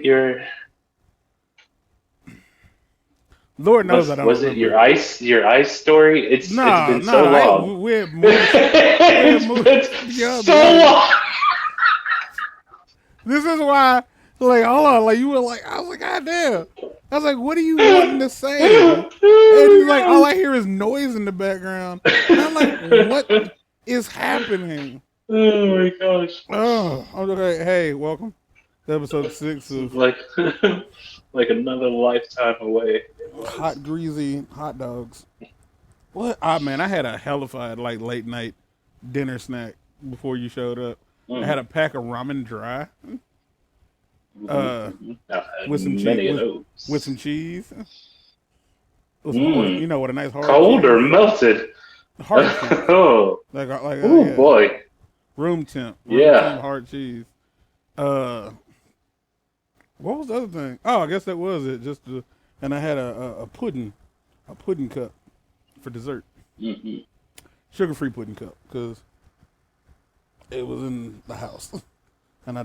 your Lord knows I don't was it remember. your ice story? It's Nah, been so long. we had moved. We had It's moved been together. so long. This is why, like, hold on, like, you were like, I was like, God damn. I was like, what are you wanting to say? And he's like, all I hear is noise in the background. And I'm like, what is happening? Oh my gosh. Oh, I'm okay. Hey, welcome to episode 6 This is of like like another lifetime away. It was. Hot Greasy Hot Dogs. What? Ah, man, I had a hellified, like, late night dinner snack before you showed up. I had Mm, a pack of ramen dry uh, I've had with some cheese, many of with some those. cheese. With some, Mm, you know, with a nice hard cold or cheese. melted? Hard cheese. Oh, oh Yeah. boy. Room temp Yeah. hard cheese. Uh, what was the other thing? Oh, I guess that was it. And I had a pudding cup for dessert. Hmm. Sugar free pudding cup because it was in the house, and I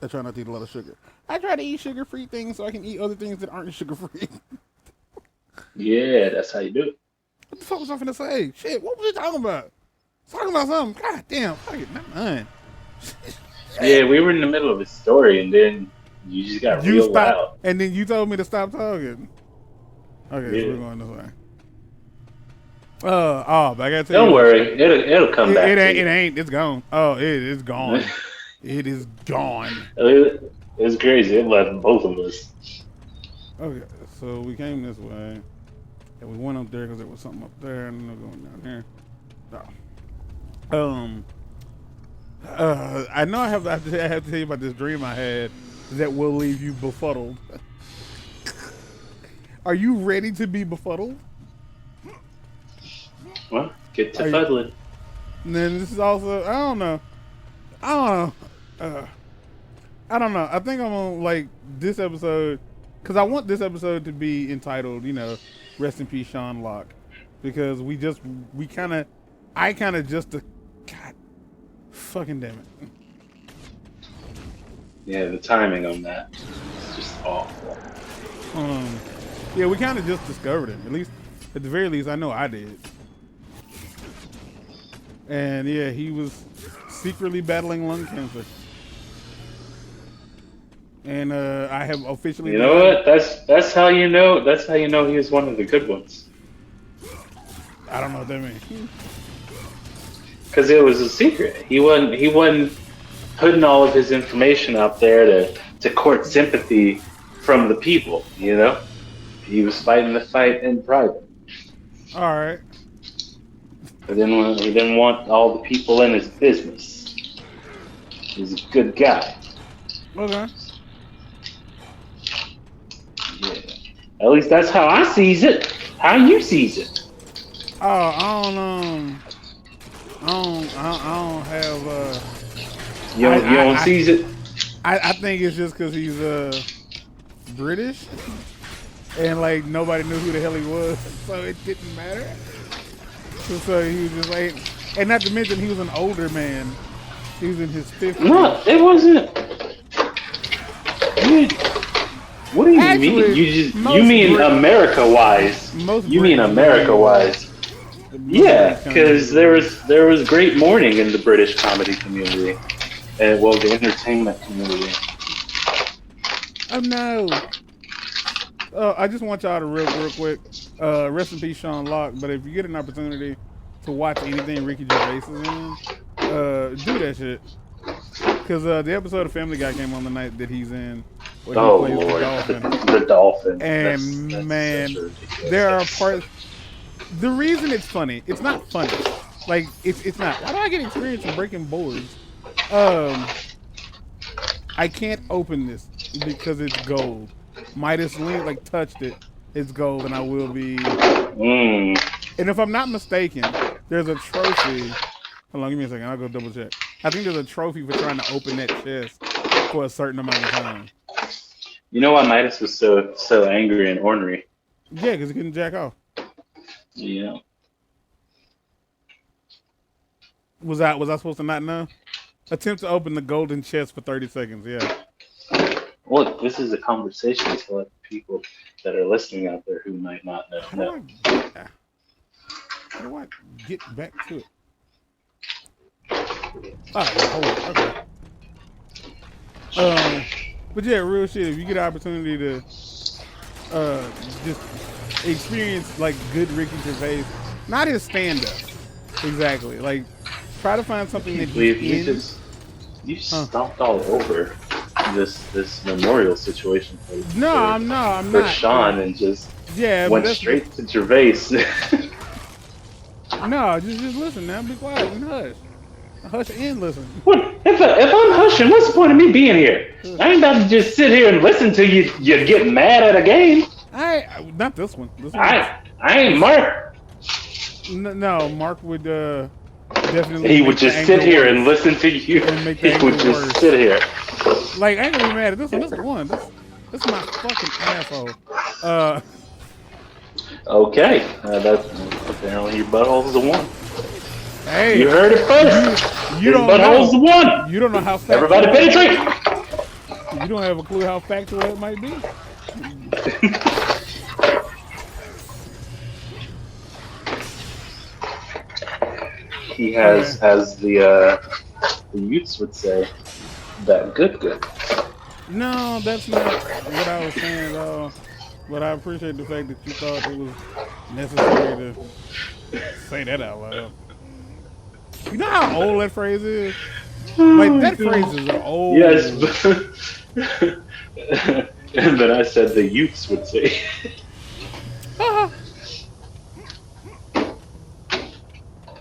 try not to eat a lot of sugar. I try to eat sugar free things so I can eat other things that aren't sugar free. Yeah, that's how you do it. What the fuck was I finna say? Shit, what was you talking about? Talking about something. God damn, fuck it, never mind. Yeah, we were in the middle of a story, and then you just got You real stopped, loud. and then you told me to stop talking. Okay, so we're Yeah. going this way. But I gotta tell Don't you, worry, it'll come back to it you. ain't. It's gone. Oh, it is gone. It is gone. It's crazy. It left both of us. Okay, so we came this way, and we went up there because there was something up there, and then we're going down here. Oh. I know I have to tell you about this dream I had that will leave you befuddled. Are you ready to be befuddled? Well, get to Are you, fuddling. and then this is also I don't know, I don't know. I think I'm on like this episode because I want this episode to be entitled, "Rest in Peace, Sean Locke," because I kind of just God, fucking damn it. Yeah, the timing on that is just awful. Um, yeah, we kind of just discovered him. At least, at the very least, I know I did. And yeah, he was secretly battling lung cancer. And I have officially You know been. what? That's how you know. That's how you know he was one of the good ones. I don't know what that means. Because it was a secret. He wasn't putting all of his information out there to court sympathy from the people. He was fighting the fight in private. All right. He didn't want all the people in his business. He's a good guy. Okay. Yeah. At least that's how I sees it. How you sees it. Oh, I don't have. You don't sees it. I think it's just because he's British, and like nobody knew who the hell he was, so it didn't matter. So he was just like, and not to mention he was an older man. He was in his 50s. No, it wasn't. You, what do you mean? Actually, You mean America wise? most You mean British America wise? Yeah, because there was. was great mourning in the British comedy community, and well, the entertainment community. Oh no! I just want y'all to real quick. Rest in peace, Sean Locke. But if you get an opportunity to watch anything Ricky Gervais is in, do that shit. Because the episode of Family Guy came on the night that he's in, where he Oh plays Lord, the dolphin. the dolphin. And That's man, such a ridiculous there are thing. parts. The reason it's funny, it's not funny. Like it's not. Why do I get experience from breaking boards? I can't open this because it's gold. Midas Link like touched it. It's gold, and I will be. Mm. And if I'm not mistaken, there's a trophy. Hold on, give me a second. I'll go double check. I think there's a trophy for trying to open that chest for a certain amount of time. You know why Midas was so angry and ornery? Yeah, because he couldn't jack off. Yeah. Was I supposed to not know? Attempt to open the golden chest for 30 seconds. Yeah. Look, this is a conversation to let people that are listening out there who might not know. How do I get back to it? Hold on. Okay. But yeah, real shit. If you get an opportunity to just experience like good Ricky Gervais, not his stand-up, exactly. Like, try to find something that he's in. You stomped all over this memorial situation for I'm not. Sean and just went straight to Gervais. No, just listen now. Be quiet and hush. Hush and listen. What? If I'm hushing, what's the point of me being here? I ain't about to just sit here and listen to you get mad at a game. Not this one. I ain't Mark. No, Mark would definitely. He would just sit here and listen to you. He would just sit here. Like, I ain't gonna be mad at this one. This is the one. This is my fucking asshole. Okay, that's apparently your butthole's the one. Hey, you heard it first. You don't butthole's the one. You don't know how. Everybody penetrate. You don't have a clue how factual it might be. He has, as the youths would say, that good. No, that's not what I was saying at all. But I appreciate the fact that you thought it was necessary to say that out loud. You know how old that phrase is? Like, that phrase is old. Yes, and then I said the youths would say.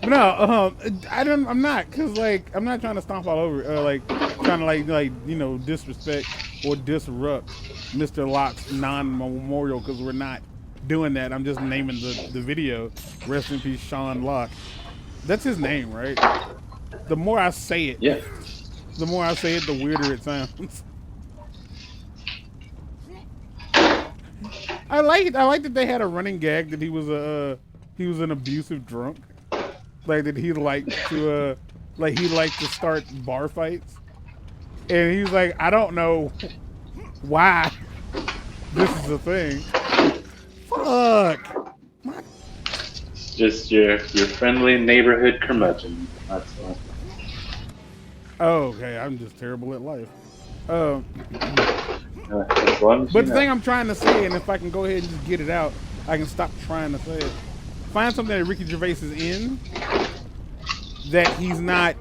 No, I'm not, cause like I'm not trying to stomp all over, trying to like disrespect or disrupt Mr. Locke's non-memorial, cause we're not doing that. I'm just naming the video. Rest in peace, Sean Locke. That's his name, right? The more I say it, the more I say it, the weirder it sounds. I like that they had a running gag that he was an abusive drunk. Like, that he liked to start bar fights, and he's like, I don't know why this is a thing. Fuck. Just your friendly neighborhood curmudgeon. That's all. Oh, okay. I'm just terrible at life. As long as but the thing I'm trying to say, and if I can go ahead and just get it out, I can stop trying to say it. Find something that Ricky Gervais is in that he's not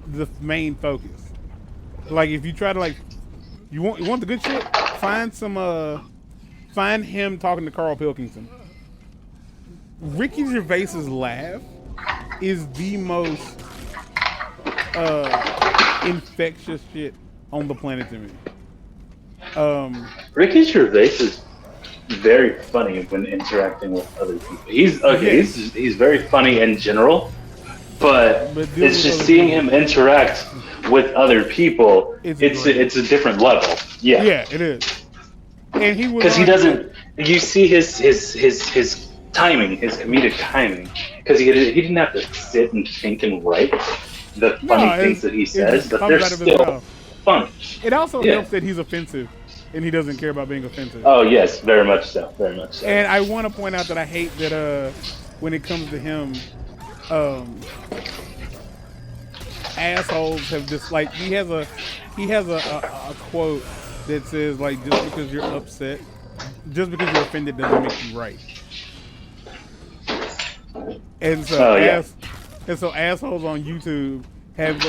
the main focus. Like, if you try to you want the good shit, find him talking to Carl Pilkington. Ricky Gervais's laugh is the most infectious shit on the planet to me. Ricky Gervais is very funny when interacting with other people. He's very funny in general, but it's just seeing him interact with other people. It's a different level. Yeah, it is. And he was, because he doesn't. You see his timing, his comedic timing, because he didn't have to sit and think and write the funny things that he says, but they're still funny. It also helps that he's offensive. And he doesn't care about being offensive. Oh yes, very much so, very much so. And I want to point out that I hate that when it comes to him, assholes have just he has a quote that says just because you're upset, just because you're offended doesn't make you right. And so assholes on YouTube have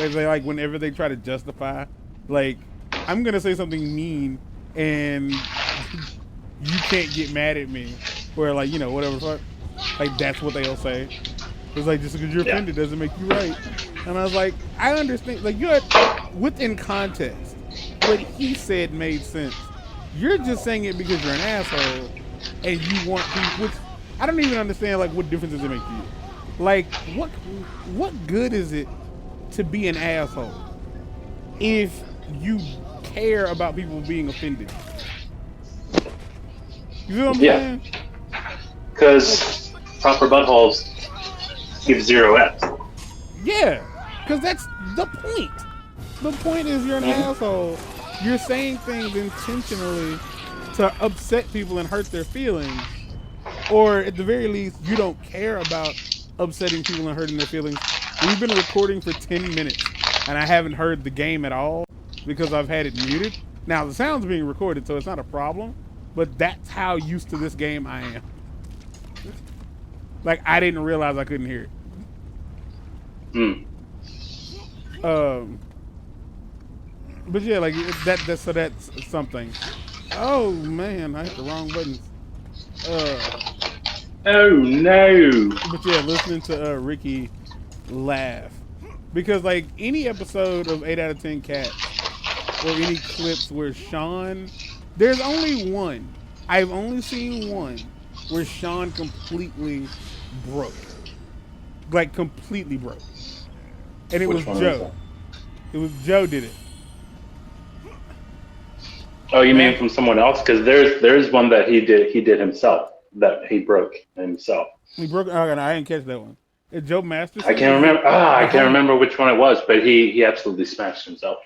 whenever they try to justify, I'm gonna say something mean. And you can't get mad at me, or whatever fuck. That's what they'll say. It's just because you're offended doesn't make you right. And I was like, I understand. You're within context. What he said made sense. You're just saying it because you're an asshole, and you want people. Which I don't even understand. What difference does it make to you? What good is it to be an asshole if you care about people being offended? You know what I'm saying? Because proper buttholes give 0 F's. Yeah, because that's the point. The point is you're an asshole you're saying things intentionally to upset people and hurt their feelings, or at the very least, you don't care about upsetting people and hurting their feelings. We've been recording for 10 minutes, and I haven't heard the game at all because I've had it muted. Now, the sound's being recorded, so it's not a problem, but that's how used to this game I am. Like, I didn't realize I couldn't hear it. But yeah, like, that's something. Oh, man, I hit the wrong buttons. Oh, no. But yeah, listening to Ricky laugh. Because, like, any episode of 8 out of 10 Cats, or any clips where Sean... There's only one. I've only seen one where Sean completely broke. Like, completely broke. And it was Joe. It was Joe did it. Oh, you mean from someone else? Because there's one that he did himself, that he broke himself. He broke... Oh, I didn't catch that one. Is Joe Masterson? I can't remember. I can't remember which one it was, but he absolutely smashed himself.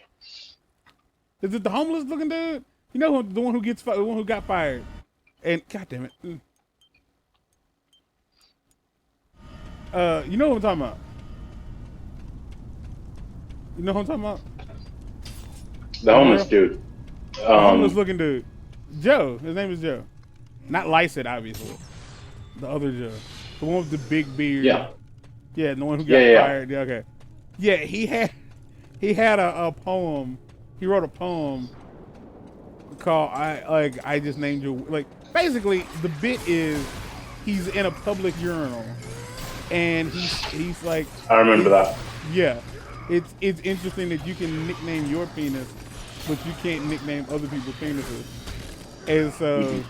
Is it the homeless looking dude? You know the one who got fired? And God damn it. You know what I'm talking about? You know what I'm talking about? The homeless dude. The homeless looking dude. Joe. His name is Joe. Not Lysett, obviously. The other Joe. The one with the big beard. Yeah. Yeah, the one who got fired. Yeah, okay. Yeah, he had a poem. He wrote a poem called I just named you. Like, basically the bit is he's in a public urinal and he's like, I remember that. Yeah. It's interesting that you can nickname your penis, but you can't nickname other people's penises. And so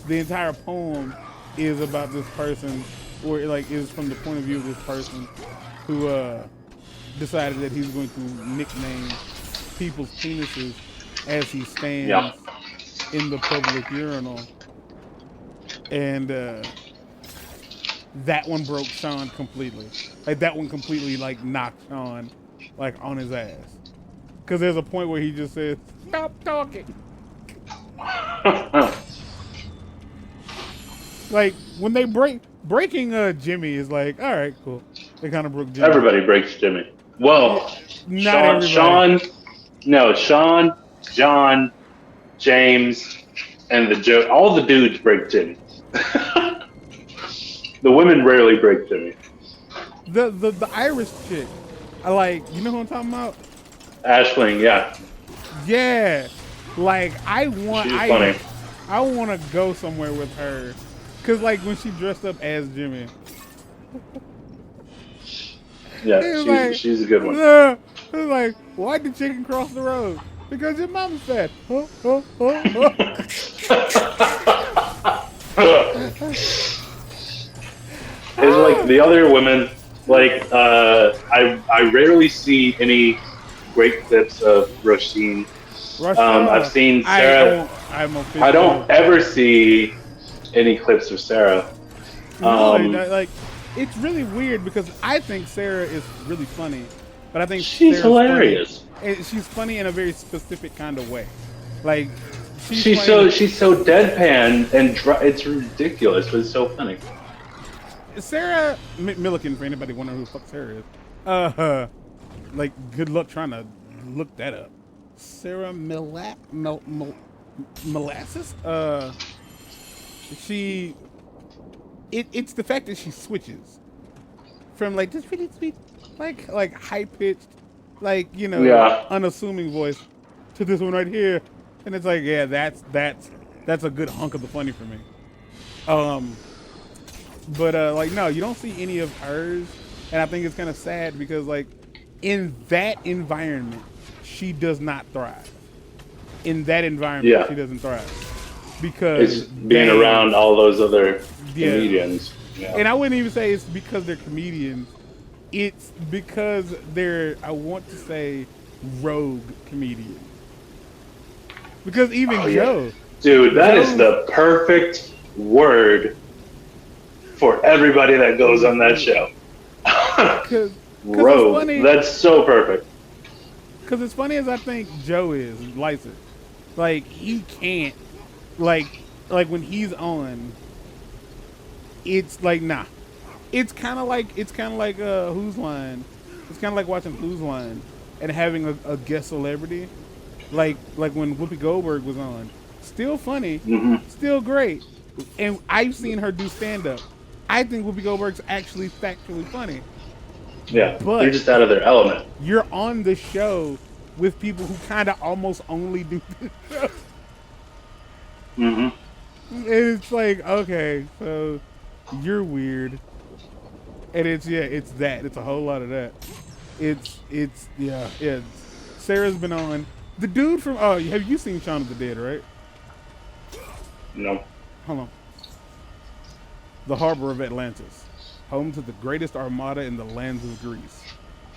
the entire poem is about this person, or like is from the point of view of this person who decided that he's going to nickname people's penises as he stands in the public urinal. And that one broke Sean completely. Like, that one completely, like, knocked Sean, like, on his ass. Because there's a point where he just says, "Stop talking." Like, when they breaking Jimmy is like, all right, cool. They kind of broke Jimmy. Everybody breaks Jimmy. Well, not Sean, John, James, and all the dudes break Jimmy. The women rarely break Jimmy. The Irish chick, I like. You know who I'm talking about? Ashling, yeah. Yeah, like I want to go somewhere with her, cause like when she dressed up as Jimmy. Yeah, she's a good one. It's like, why'd the chicken cross the road? Because your mama's fat. It's like the other women, like I rarely see any great clips of Roisin. I've seen Sarah. I don't ever see any clips of Sarah. Like, it's really weird because I think Sarah is really funny, but I think she's hilarious. She's funny in a very specific kind of way. Like she's so deadpan and it's ridiculous, but it's so funny. Sarah Millican, for anybody wondering who the fuck Sarah is, like, good luck trying to look that up. Sarah Molasses? It's the fact that she switches from like this really sweet, like high pitched, like, you know, unassuming voice to this one right here, and it's like, yeah, that's a good hunk of the funny for me. But like, no, you don't see any of hers, and I think it's kind of sad because like in that environment, she does not thrive. In that environment, she doesn't thrive because it's being around all those other comedians. Yeah. And I wouldn't even say it's because they're comedians. It's because they're, I want to say, rogue comedians. Because even Joe. Dude, that is the perfect word for everybody that goes on that show. Rogue. That's so perfect. Because as funny as I think Joe is, Lysett, Like he can't. Like when he's on, it's like nah. It's kind of like Who's Line. It's kind of like watching Who's Line and having a guest celebrity, like when Whoopi Goldberg was on. Still funny, still great, and I've seen her do stand up. I think Whoopi Goldberg's actually factually funny. Yeah, but they're just out of their element. You're on the show with people who kind of almost only do this show. And it's like, okay, so you're weird. And it's that. It's a whole lot of that. It's yeah. Sarah's been on. The dude from have you seen Shaun of the Dead, right? No. Hold on. The harbor of Atlantis, home to the greatest armada in the lands of Greece.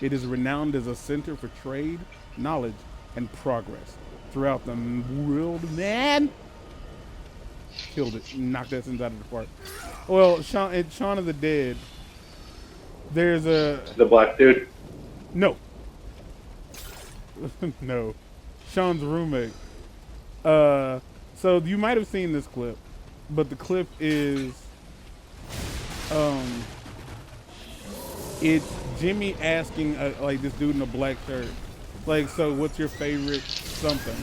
It is renowned as a center for trade, knowledge, and progress throughout the world. Man, killed it. Knocked that sentence out of the park. Well, Shaun of the Dead. There's the black dude. No. No. Sean's roommate. So you might have seen this clip, but the clip is it's Jimmy asking like this dude in a black shirt, like, so what's your favorite something?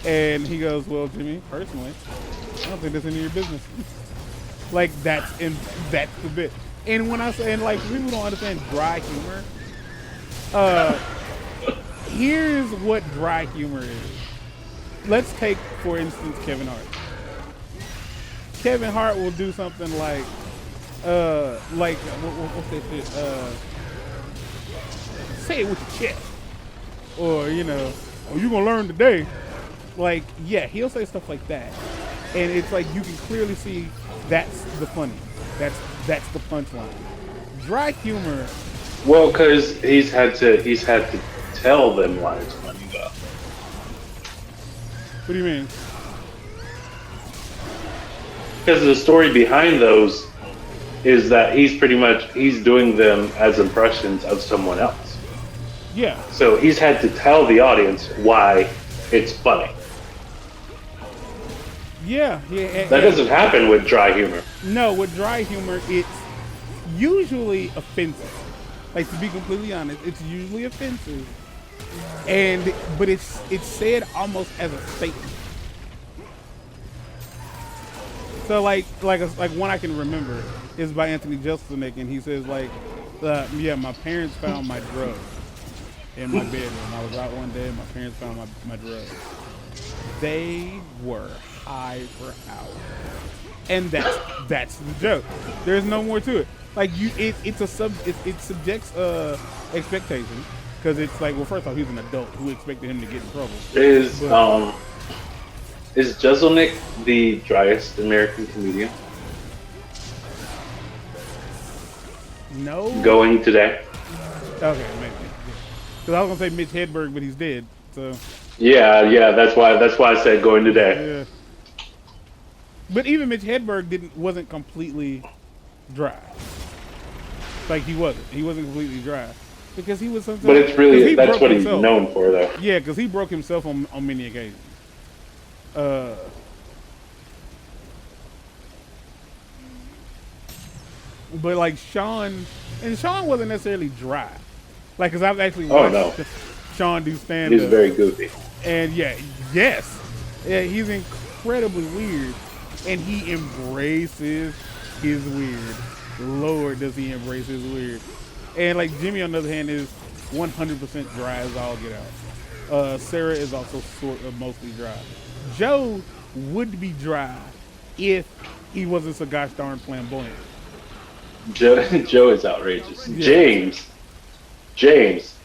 And he goes, well, Jimmy, personally, I don't think that's any of your business. Like that's the bit. And when I say, and like people don't understand dry humor, here's what dry humor is. Let's take, for instance, Kevin Hart. Kevin Hart will do something like what's that shit? Say it with your chest, or you gonna learn today. Like, yeah, he'll say stuff like that, and it's like you can clearly see that's the funny. That's the punchline. Dry humor. Well, because he's had to tell them why it's funny though. What do you mean? Because the story behind those is that he's doing them as impressions of someone else. Yeah. So he's had to tell the audience why it's funny. Yeah. That doesn't happen with dry humor. No, with dry humor, it's usually offensive. Like, to be completely honest, it's usually offensive, but it's said almost as a statement. So like one I can remember is by Anthony Jeselnik, and he says like, yeah, my parents found my drugs in my bedroom. I was out one day and my parents found my drugs. They were high for hours, and that's the joke. There's no more to it. Like it subjects expectation, because it's like, well, first off, he's an adult. Who expected him to get in trouble? Is Jeselnik the driest American comedian? No. Going today? Okay, maybe. Because I was gonna say Mitch Hedberg, but he's dead. So. Yeah. That's why I said going today. Yeah. But even Mitch Hedberg wasn't completely dry. Like he wasn't completely dry, because he was something. But it's really that's what he's known for, though. Yeah, because he broke himself on many occasions. But like Sean wasn't necessarily dry. Like, because I've actually watched Sean do stand up. He's very goofy. And he's incredibly weird, and he embraces his weird. Lord, does he embrace his weird. And like Jimmy, on the other hand, is 100% dry as all get out. Sarah is also sort of mostly dry. Joe would be dry if he wasn't so gosh darn flamboyant. Joe is outrageous. Yeah. James.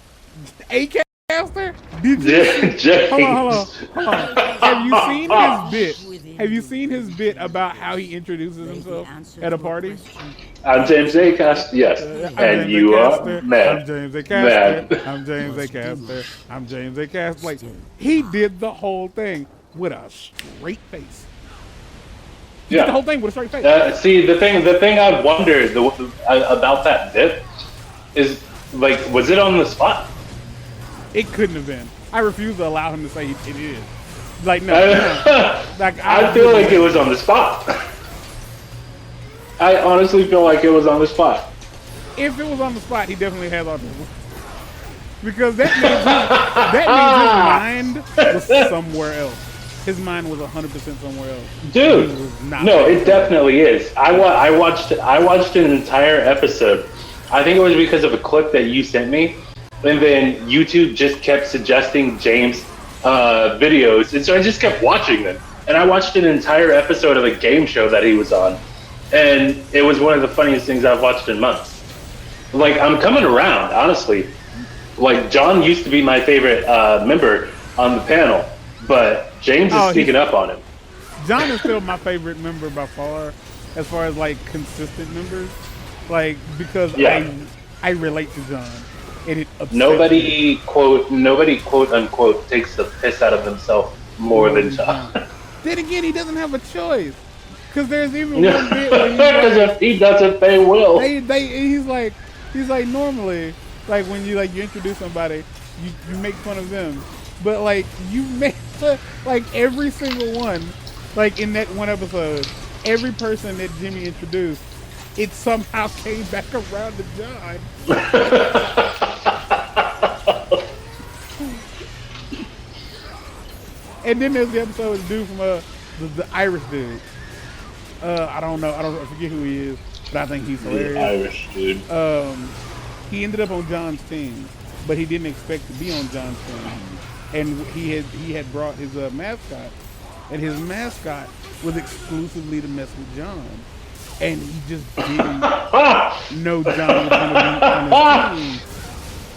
A-caster? Did you? James. Hold on. Have you seen his bit? Have you seen his bit about how he introduces himself at a party? I'm James A-caster, yes. And you are mad. I'm James A-caster. I'm James A-caster. I'm James A-caster. Like, he did the whole thing with a straight face. He did the whole thing with a straight face. See, the thing I've wondered about that bit is, like, was it on the spot? It couldn't have been. I refuse to allow him to say it is. Like no. Like I feel like it was on the spot. I honestly feel like it was on the spot. If it was on the spot, he definitely has autism. Because that means his mind was somewhere else. His mind was 100% somewhere else. Dude, no, it definitely is. I watched an entire episode. I think it was because of a clip that you sent me, and then YouTube just kept suggesting James videos, and so I just kept watching them. And I watched an entire episode of a game show that he was on, and it was one of the funniest things I've watched in months. Like, I'm coming around, honestly. Like, John used to be my favorite member on the panel, but James is sneaking up on him. John is still my favorite member by far, as far as like consistent members. Like, because I relate to John, and it upsets nobody quote unquote takes the piss out of himself more than John. Then again, he doesn't have a choice, because there's even one bit where because if he doesn't, they will. He's like normally, like when you introduce somebody, you make fun of them, but like you make like every single one, like in that one episode, every person that Jimmy introduced, it somehow came back around to John. And then there's the episode with the dude from the Irish dude. I forget who he is, but I think he's hilarious. The Irish dude. He ended up on John's team, but he didn't expect to be on John's team. And he had brought his mascot, and his mascot was exclusively to mess with John. And he just didn't know John was going to be on his team.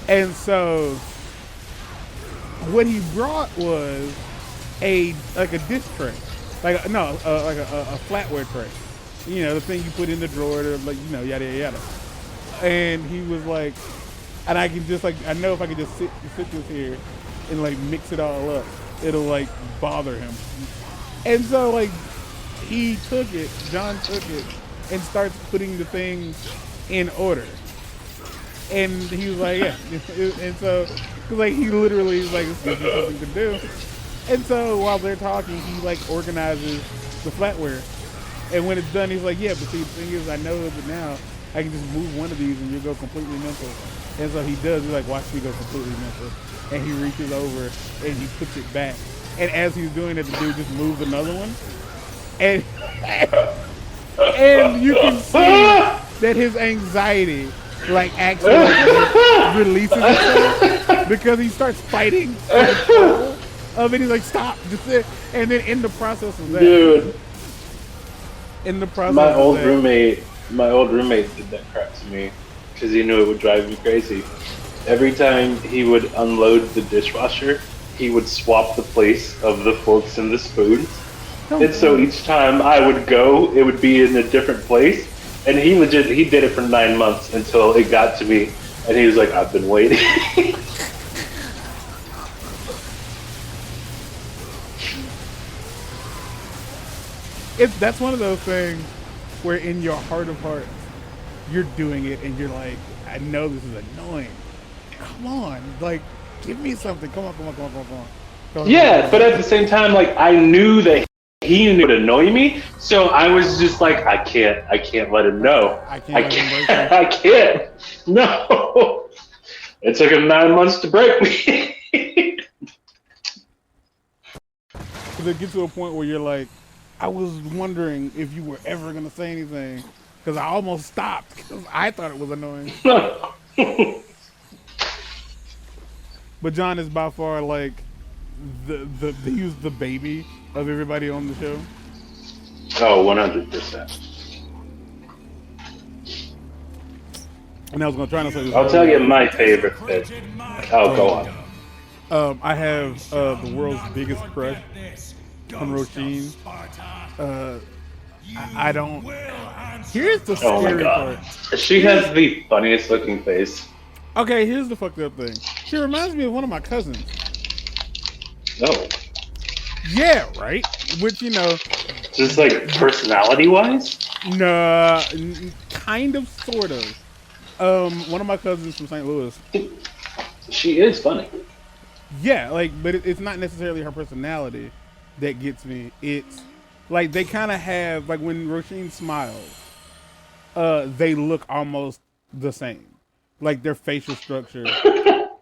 And so what he brought was a disc tray, like a flatware tray. You know, the thing you put in the drawer, to, like, you know, yada yada yada. And he was like, and I can just I know if I can just sit this here and like mix it all up, it'll like bother him. And so like John took it and starts putting the things in order. And he was like, yeah. And so, cause like he literally is like, this is something to do. And so while they're talking, he like organizes the flatware. And when it's done, he's like, yeah, but see, the thing is, I know that now I can just move one of these and you'll go completely mental. And so he does. He's like, watch me go completely mental. And he reaches over and he puts it back. And as he's doing it, the dude just moves another one. And you can see that his anxiety like actually releases itself because he starts fighting of it. He's like, stop, just sit. And then in the process of that, dude, my old roommate did that crap to me because he knew it would drive me crazy. Every time he would unload the dishwasher, he would swap the place of the forks and the spoons. So each time I would go, it would be in a different place. And he did it for 9 months until it got to me. And he was like, I've been waiting. That's one of those things where in your heart of hearts, you're doing it and you're like, I know this is annoying. Come on, like, give me something. Come on. Yeah, but at the same time, like, I knew that he knew it would annoy me, so I was just like, I can't let him know. I can't. No. It took him 9 months to break me. Because it gets to a point where you're like, I was wondering if you were ever going to say anything, because I almost stopped because I thought it was annoying. But John is by far like he was the baby of everybody on the show. Oh, 100%. And I was going to try to say this. I'll tell you my favorite bit. Oh, go on. I have the world's biggest crush on Roisin. I don't. Here's the scary part. She has the funniest looking face. Okay, here's the fucked up thing. She reminds me of one of my cousins. No. Yeah, right? Which, you know. Just like personality wise? Nah, kind of, sort of. One of my cousins from St. Louis. She is funny. Yeah, like, but it's not necessarily her personality. that gets me. It's like they kind of have like when Roshin smiles, they look almost the same. Like their facial structure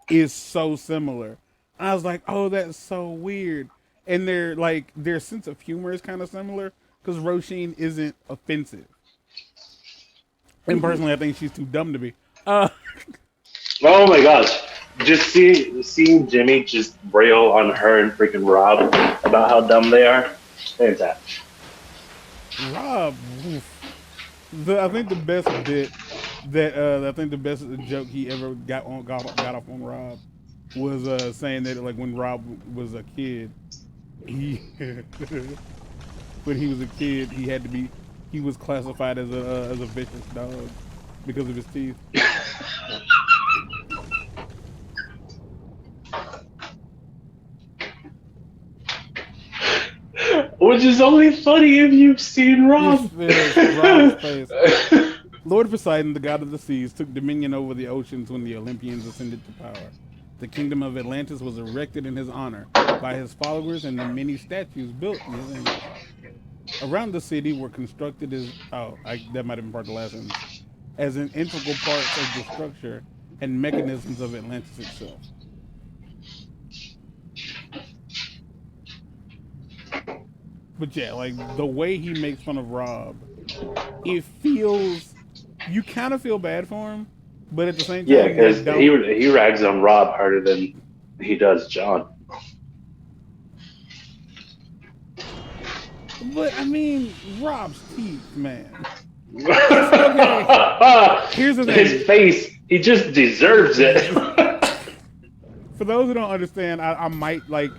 is so similar. I was like, oh, that's so weird. And their sense of humor is kind of similar because Roshin isn't offensive. And personally, I think she's too dumb to be. Oh my gosh. Just seeing Jimmy just rail on her and freaking Rob about how dumb they are. Fantastic. Rob, I think the best bit that I think the best joke he ever got off on Rob was saying that like when Rob was a kid, he when he was a kid he was classified as a vicious dog because of his teeth. Which is only funny if you've seen Rob. Rob's face. Lord Poseidon, the god of the seas, took dominion over the oceans when the Olympians ascended to power. The kingdom of Atlantis was erected in his honor by his followers and the many statues built in his image. Around the city were constructed that might have been part of the last sentence, as an integral part of the structure and mechanisms of Atlantis itself. But yeah, like the way he makes fun of Rob, it feels, you kind of feel bad for him, but at the same time, yeah, because he rags on Rob harder than he does John. But I mean, Rob's teeth, man. Okay. Here's the thing. His face, he just deserves it. For those who don't understand, I might like.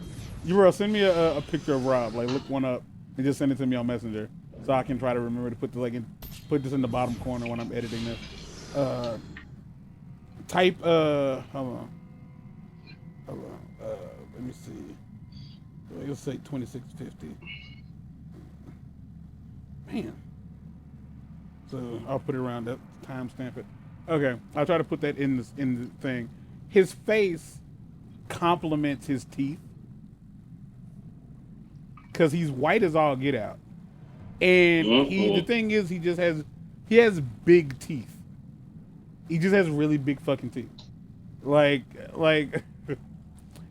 Uriel, send me a picture of Rob. Like, look one up and just send it to me on Messenger, so I can try to remember to put this in the bottom corner when I'm editing this. Type. Hold on. Let me see. Let's say 2650. Man. So I'll put it around that timestamp it. Okay, I'll try to put that in the thing. His face complements his teeth. Because he's white as all get out, and the thing is, he has big teeth. He just has really big fucking teeth. Like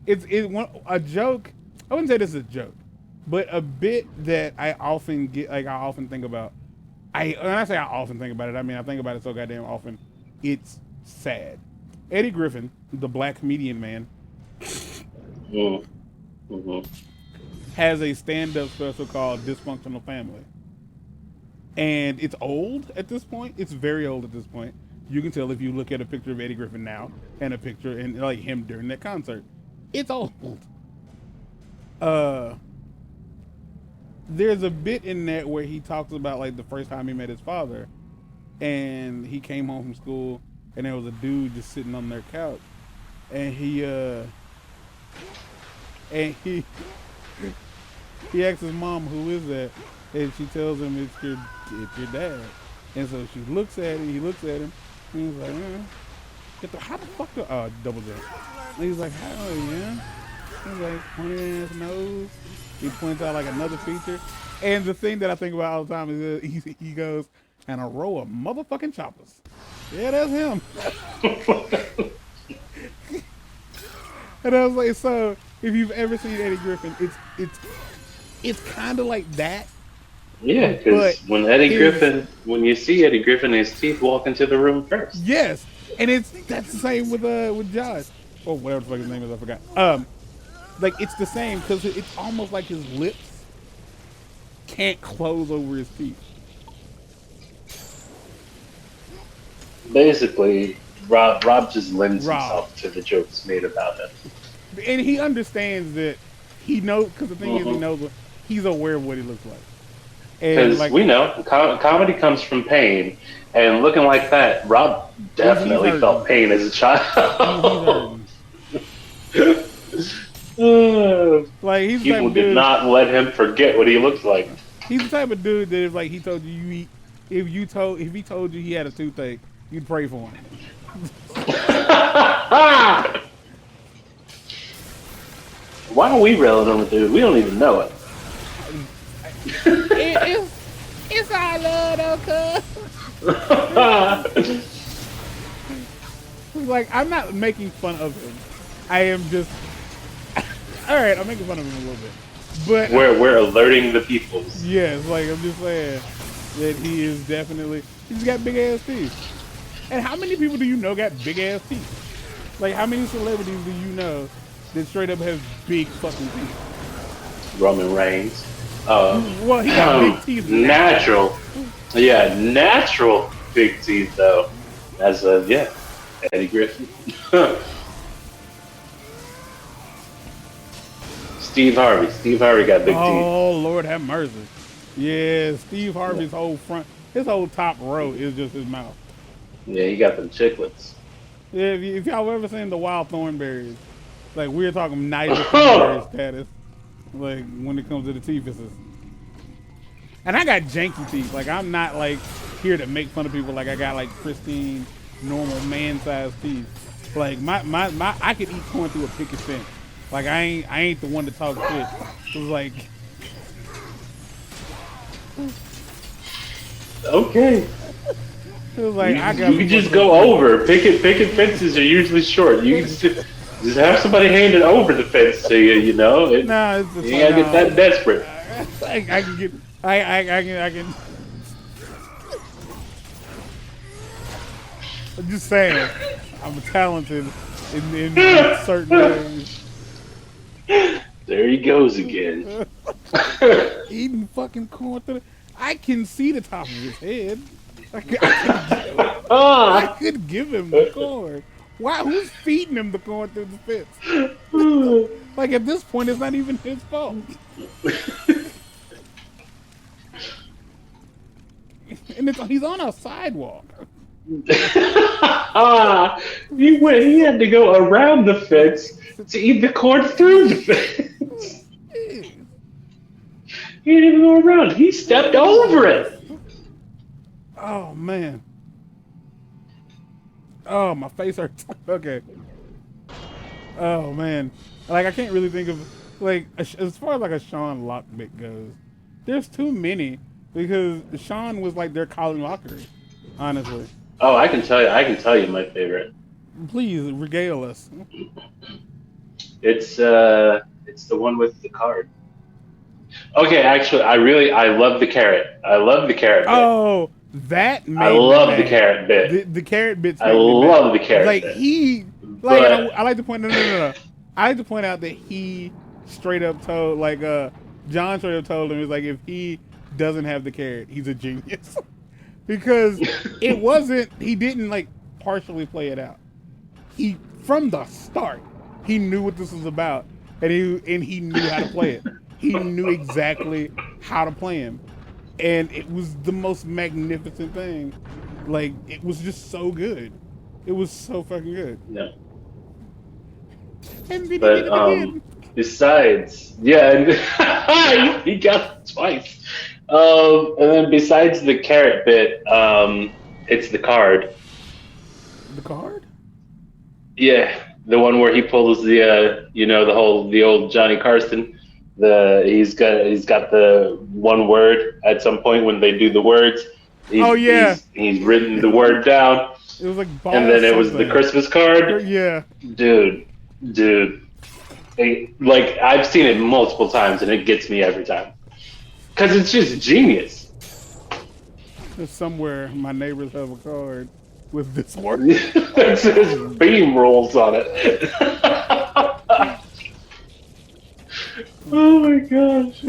it's a joke. I wouldn't say this is a joke, but a bit that I often think about. When I say I often think about it, I mean I think about it so goddamn often. It's sad. Eddie Griffin, the black comedian man. Has a stand-up special called Dysfunctional Family. And it's old at this point. It's very old at this point. You can tell if you look at a picture of Eddie Griffin now and a picture and like him during that concert. It's old. There's a bit in that where he talks about like the first time he met his father and he came home from school and there was a dude just sitting on their couch and he asks his mom, who is that? And she tells him it's your dad. And so she looks at him, he looks at him, and he's like, how the fuck double jump. And he's like, how, yeah? He's like, pointing at his nose. He points out like another feature. And the thing that I think about all the time is he goes, and a row of motherfucking choppers. Yeah, that's him. And I was like, so if you've ever seen Eddie Griffin, it's kind of like that. Yeah, because when you see Eddie Griffin, his teeth walk into the room first. Yes, and that's the same with Josh. Oh, whatever the fuck his name is, I forgot. Like it's the same because it's almost like his lips can't close over his teeth. Basically, Rob just lends himself to the jokes made about him. And he understands that he knows, because the thing is, he knows he's aware of what he looks like. Because like, we know comedy comes from pain, and looking like that, Rob definitely felt pain as a child. Like he's people did not let him forget what he looked like. He's the type of dude that if like he told you if he told you he had a toothache, you'd pray for him. Why are we railing on the dude? We don't even know it. It's all love, though, cuz. Like, I'm not making fun of him. I am just. All right, I'm making fun of him a little bit, but we're alerting the peoples. yes, like I'm just saying that he is definitely. He's got big ass teeth. And how many people do you know got big ass teeth? Like, how many celebrities do you know that straight up have big fucking teeth? Roman Reigns. Well, he got big teeth. Natural. Yeah, natural big teeth though. As Eddie Griffin. Steve Harvey. Steve Harvey got big teeth. Oh, Lord have mercy. Yeah, Steve Harvey's whole his whole top row is just his mouth. Yeah, he got them chiclets. Yeah, if y'all ever seen the Wild Thornberries, like we're talking Nigel Thornberry status, like when it comes to the teeth, and I got janky teeth. Like I'm not like here to make fun of people. Like I got like pristine, normal man-sized teeth. Like my I could eat corn through a picket fence. Like I ain't the one to talk shit. It was like okay. It was like you can just go over. Picket fences are usually short. You can just have somebody hand it over the fence to you. You know. You gotta get that desperate. I can get. I can. I'm just saying. I'm talented in certain ways. There he goes again. Eating fucking corn through. I can see the top of his head. I could give him the corn. Why? Who's feeding him the corn through the fence? Like at this point, it's not even his fault. And he's on a sidewalk. He had to go around the fence to eat the corn through the fence. He didn't even go around. He stepped over it. Oh man. Oh, my face hurts. Okay. Oh man. Like I can't really think of like as far as like a Sean Lockbit goes. There's too many because Sean was like their Colin Lockery, honestly. Oh, I can tell you my favorite. Please regale us. It's the one with the card. Okay, actually, I love the carrot. I love the carrot bit. Oh, that made I love the carrot bit. The carrot bits. I love the carrot like bit. I like to point. No. I like to point out that he straight up told John straight up told him it's like if he doesn't have the carrot, he's a genius. Because it wasn't. He didn't like partially play it out. He from the start he knew what this was about, and he knew how to play it. He knew exactly how to play him. And it was the most magnificent thing. Like, it was just so good. It was so fucking good. Yeah. And he but did it again. Besides, yeah, he got it twice. And then besides the carrot bit, it's the card. The card? Yeah, the one where he pulls the the old Johnny Carson. He's got the one word at some point when they do the words. He's written the word down. It was like and then it was the Christmas card. Yeah, dude, like I've seen it multiple times and it gets me every time because it's just genius. Somewhere my neighbors have a card with this word. It says beam rolls on it. Oh my gosh.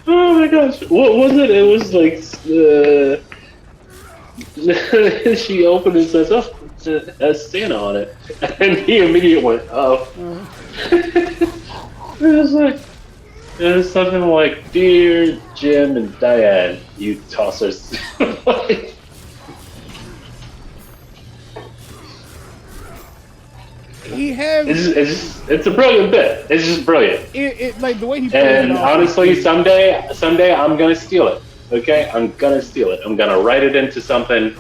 Oh my gosh. What was it? It was like she opened and says, "Oh, it has Santa on it," and he immediately went, "Oh." It was something like, "Dear Jim and Diane, you tossers." It's a brilliant bit. It's just brilliant. It like the way he plays and it off. Honestly, someday I'm gonna steal it. Okay, I'm gonna steal it. I'm gonna write it into something,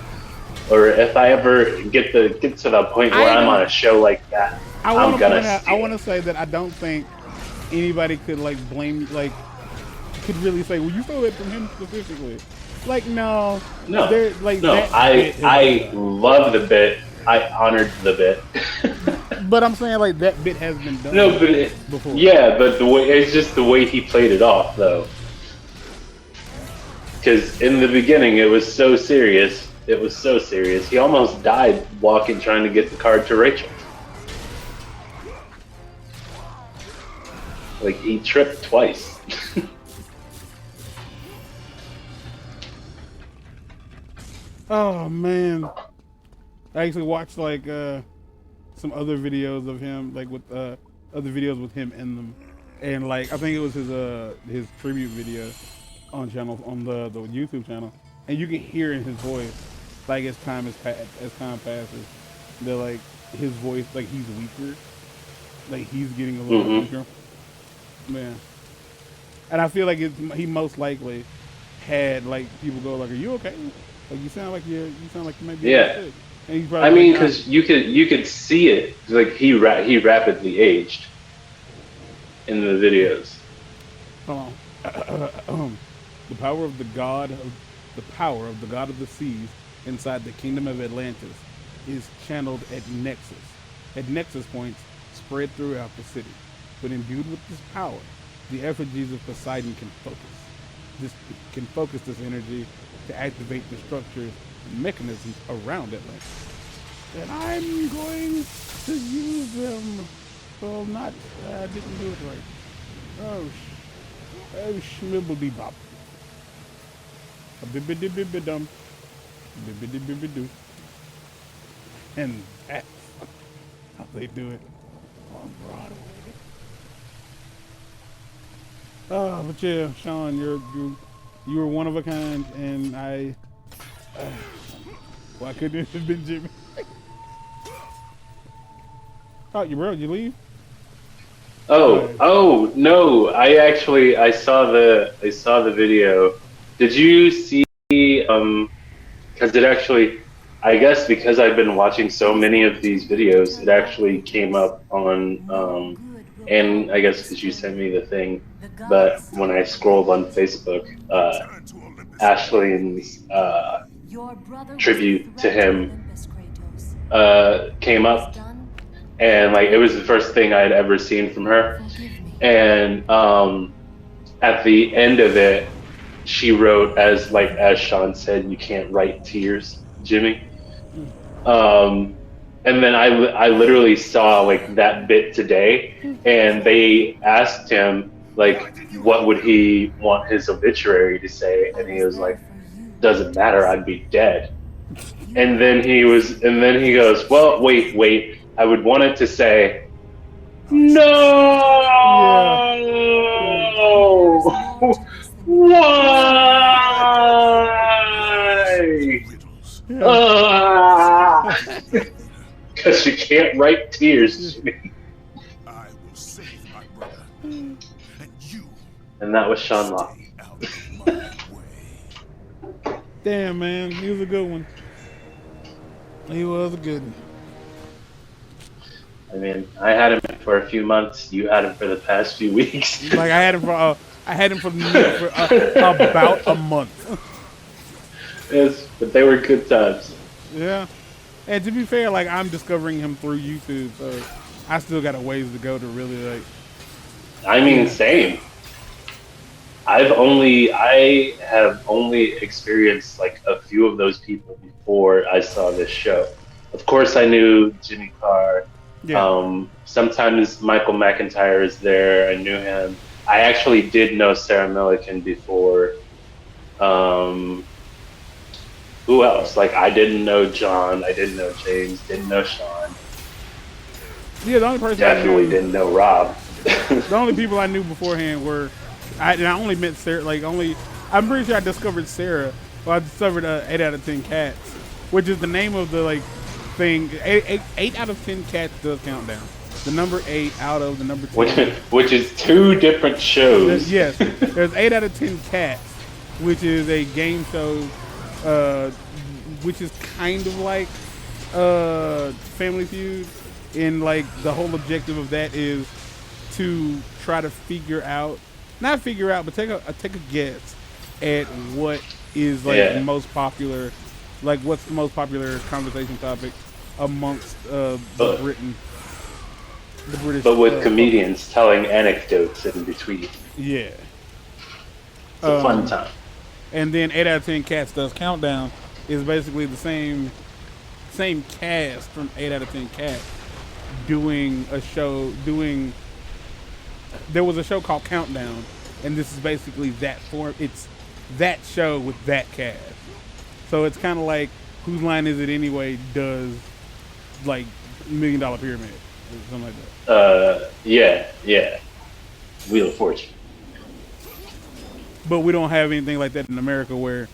or if I ever get to the point where I'm on a show like that, I'm gonna. I want to say that I don't think anybody could like blame, like could really say, well, you stole it from him specifically. Like, no, No, like no. that I love the bit. I honored the bit. But I'm saying like that bit has been done. No, but before. Yeah, but the way it's just the way he played it off, though. Because in the beginning, it was so serious. It was so serious. He almost died walking, trying to get the card to Rachel. Like he tripped twice. Oh man, I actually watched like some other videos of him, like with other videos with him in them, and like I think it was his tribute video on the YouTube channel, and you can hear in his voice, like as time passes, that like his voice, like he's weaker, like he's getting a little weaker. Man, and I feel like he most likely had like people go like, "Are you okay? Like you sound like you might be sick." And he's probably I mean, because you could see it, like he rapidly aged in the videos. Hold on. The power of the god of the seas inside the kingdom of Atlantis is channeled at nexus points spread throughout the city. But imbued with this power, the effigies of Poseidon can focus this energy to activate the structures and mechanisms around Atlantis. And I'm going to use them. Well, not, I didn't do it right. Oh, schmibbledy bop. A bibbidi-bibbidi-dum. Bibbidi-bibbidi-doo. And that's how they do it on Broadway. Oh, but yeah, Sean, you were one of a kind, and why couldn't it have been Jimmy? Oh, you leave? Oh no! I saw the video. Did you see? Because it actually, I guess because I've been watching so many of these videos, it actually came up on and I guess because you sent me the thing. But when I scrolled on Facebook, Ashlyn's tribute to him came up, and like it was the first thing I'd ever seen from her. And at the end of it, she wrote, as Sean said, "You can't write tears, Jimmy." And then I literally saw like that bit today, and they asked him like what would he want his obituary to say, and he was like, "Doesn't matter, I'd be dead." And then he goes, "Well, wait, I would want it to say, no, why?" Because you can't write tears, Jimmy. I will save my brother, and you. And that was Sean Locke. Damn, man, he was a good one. He was a good one. I mean, I had him for a few months. You had him for the past few weeks. Like I had him for about a month. Yes, but they were good times. Yeah. And to be fair, like I'm discovering him through YouTube, so I still got a ways to go to really like. I mean, same. I have only experienced like a few of those people before I saw this show. Of course, I knew Jimmy Carr. Yeah. Sometimes Michael McIntyre is there. I knew him. I actually did know Sarah Millican before. Who else? Like, I didn't know John. I didn't know James. Didn't know Sean. Yeah, the only person definitely didn't know Rob. The only people I knew beforehand were, I only met Sarah. I'm pretty sure I discovered Sarah. Well, I discovered 8 out of 10 Cats, which is the name of the thing. 8 out of 10 Cats does count down. The number 8 out of the number 10. Which is 2 different shows. Yes, there's 8 out of 10 Cats, which is a game show. Which is kind of like Family Feud, and like the whole objective of that is to try to not figure out, but take a guess at what is like most popular, like what's the most popular conversation topic amongst the British. But with comedians telling anecdotes in between. Yeah. It's a fun time. And then 8 out of 10 Cats Does Countdown is basically the same cast from 8 out of 10 Cats doing a show. There was a show called Countdown, and this is basically that form. It's that show with that cast. So it's kind of like Whose Line Is It Anyway does like $1 Million Pyramid or something like that. Yeah. Wheel of Fortune. But we don't have anything like that in America where,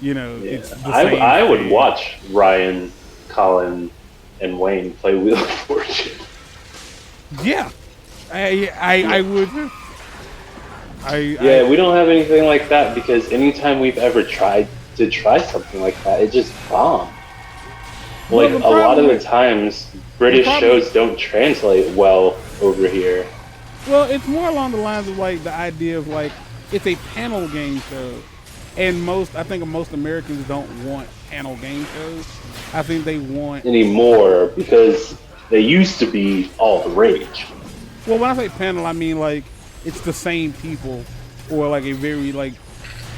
it's the same I would thing. watch Ryan, Colin, and Wayne play Wheel of Fortune. Yeah. I would. We don't have anything like that because anytime we've ever tried to try something like that, it just bombed. Like, a lot of the times, British shows don't translate well over here. Well, it's more along the lines of, like, the idea of, like, it's a panel game show. And I think most Americans don't want panel game shows. I think they want... Anymore, because they used to be all the rage. Well, when I say panel, I mean, like, it's the same people or, like, a very, like,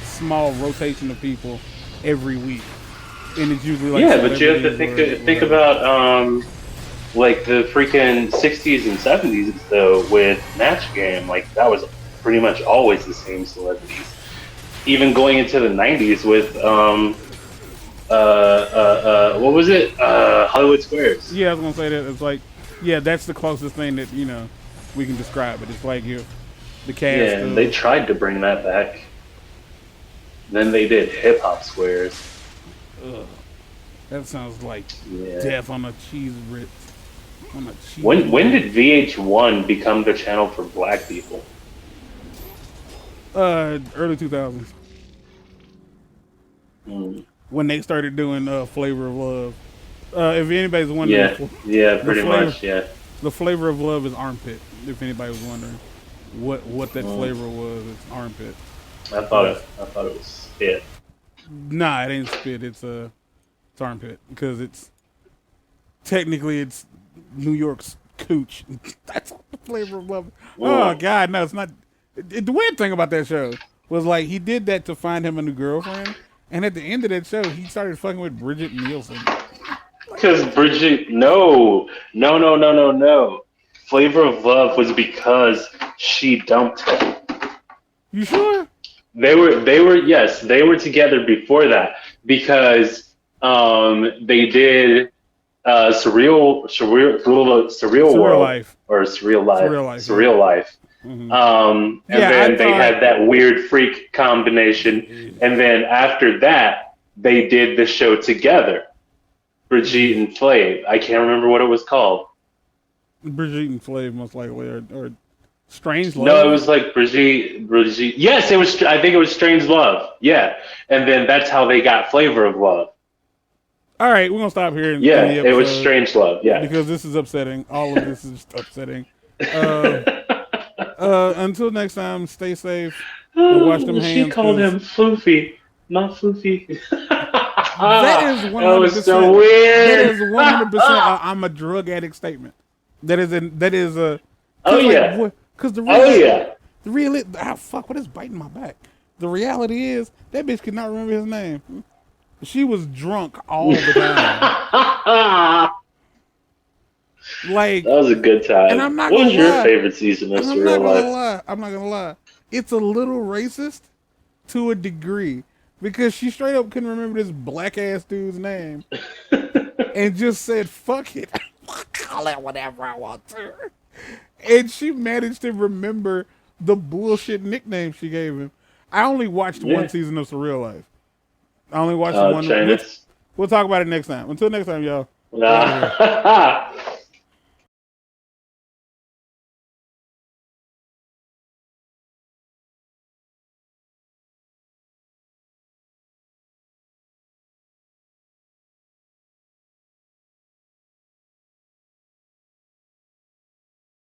small rotation of people every week. And it's usually, like... Yeah, but you have to think about, like, the freaking 60s and 70s, though, with Match Game. Like, that was pretty much always the same celebrities. Even going into the 90s with, what was it? Hollywood Squares. Yeah, I was going to say that. It's like, yeah, that's the closest thing that, we can describe it. It's like the cast. Yeah, and they tried to bring that back. Then they did Hip Hop Squares. Ugh. That sounds like death on a cheese Ritz. When did VH1 become the channel for black people? Early 2000s. When they started doing Flavor of Love. If anybody's wondering, pretty much. The Flavor of Love is armpit. If anybody was wondering what that flavor was, it's armpit. I thought it was spit. Nah, it ain't spit. It's armpit because it's technically it's New York's cooch. That's the Flavor of Love. Whoa. Oh God, no, it's not. The weird thing about that show was like he did that to find him a new girlfriend, and at the end of that show, he started fucking with Bridget Nielsen. Because Bridget, no. Flavor of Love was because she dumped him. You sure? They were together before that because they did Surreal Life. Mm-hmm. And then they had that weird freak combination, and then after that they did the show together. Brigitte and Flav. I can't remember what it was called. Brigitte and Flav, most likely, or Strange Love. No, it was like Brigitte. Yes, it was. I think it was Strange Love. Yeah, and then that's how they got Flavor of Love. All right, we're gonna stop here. It was Strange Love. Yeah, because this is upsetting. All of this is just upsetting. Until next time, stay safe. Wash them hands. She called him Floofy, not Floofy. That is 100%. That was so weird. That is 100%. I'm a drug addict statement. That is a. Oh yeah. Because the fuck, what is biting my back? The reality is that bitch could not remember his name. She was drunk all the time. Like, that was a good time. And I'm not what was gonna your lie. favorite season of Surreal Life? I'm not gonna lie. It's a little racist to a degree because she straight up couldn't remember this black ass dude's name and just said fuck it. Call it whatever I want to. And she managed to remember the bullshit nickname she gave him. I only watched one season of Surreal Life. I only watched one. We'll talk about it next time. Until next time, y'all. Nah.